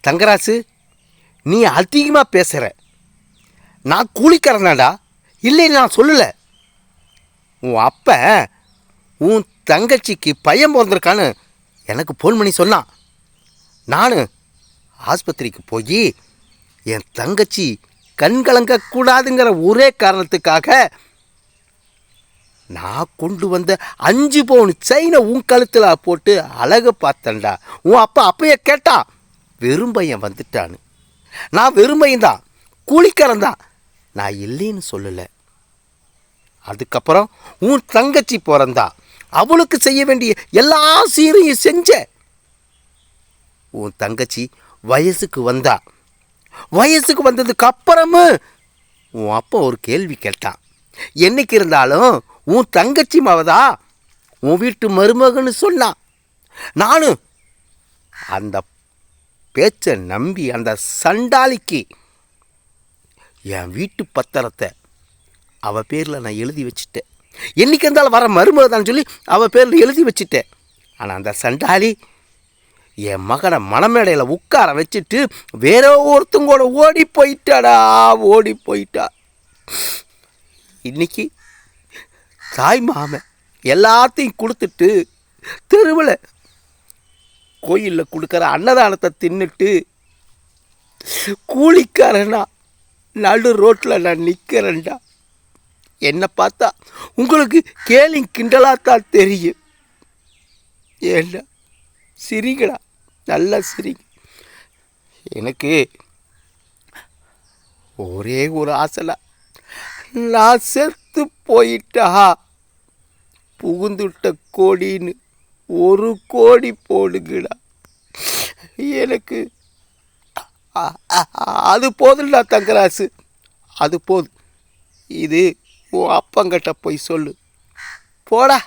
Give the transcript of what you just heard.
தங்கராசு, நீ அதிகமாக பேசுகிற. நான் கூலிக்காரனாடா, இல்லைன்னு நான் சொல்லலை. உன் அப்ப உன் தங்கச்சிக்கு பையன் பிறந்திருக்கான்னு எனக்கு ஃபோன் பண்ணி சொன்னான். நான் ஆஸ்பத்திரிக்கு போய் என் தங்கச்சி கண்கலங்கக்கூடாதுங்கிற ஒரே காரணத்துக்காக நான் கொண்டு வந்த 5 பவுன் செயினை உன் கழுத்தில் போட்டு அழகு பார்த்தேன்டா. உன் அப்பா அப்பயே கேட்டான், வெறும் பையன் வந்துட்டான்னு. நான் வெறும் பையன்தான், கூலிக்காரன் தான், நான் இல்லைன்னு சொல்லலை. அதுக்கப்புறம் உன் தங்கச்சி பிறந்தா, அவளுக்கு செய்ய வேண்டிய எல்லா சீரையும் செஞ்ச. உன் தங்கச்சி வயசுக்கு வந்தா. வயசுக்கு வந்ததுக்கு அப்புறமும் உன் அப்பா ஒரு கேள்வி கேட்டான். என்னைக்கு இருந்தாலும் உன் தங்கச்சி மாவதா உன் வீட்டு மருமகன்னு சொன்னான். நானும் அந்த பேச்சை நம்பி அந்த சண்டாளிக்கு என் வீட்டு பத்திரத்தை அவள் பேரில் நான் எழுதி வச்சுட்டேன். என்றைக்கு இருந்தாலும் வர மருமகதான்னு சொல்லி அவள் பேரில் எழுதி வச்சுட்டேன். ஆனால் அந்த சண்டாளி என் மகனை மணமேடையில் உட்கார வச்சுட்டு வேற ஒருத்தங்கூட ஓடி போயிட்டாடா, ஓடி போயிட்டா. இன்னைக்கு தாய் மாமன் எல்லாத்தையும் கொடுத்துட்டு தெருவில் கோயிலில் கொடுக்குற அன்னதானத்தை தின்னுட்டு கூலிக்காரனா நடு ரோட்டில் நான் நிற்கிறேன்டா. என்னை பார்த்தா உங்களுக்கு கேலி கிண்டலாத்தான் தெரியும். ஏண்டா சிரிங்கடா, நல்லா சிரிங்க. எனக்கு ஒரே ஒரு ஆசைல, நான் செத்து போயிட்டா புகுந்துட்ட கோடின்னு 1 கோடி போடுங்கடா. எனக்கு அது போதும்டா தங்கராசு, அது போதும். இது உன் அப்பங்கிட்ட போய் சொல்லு. போடா.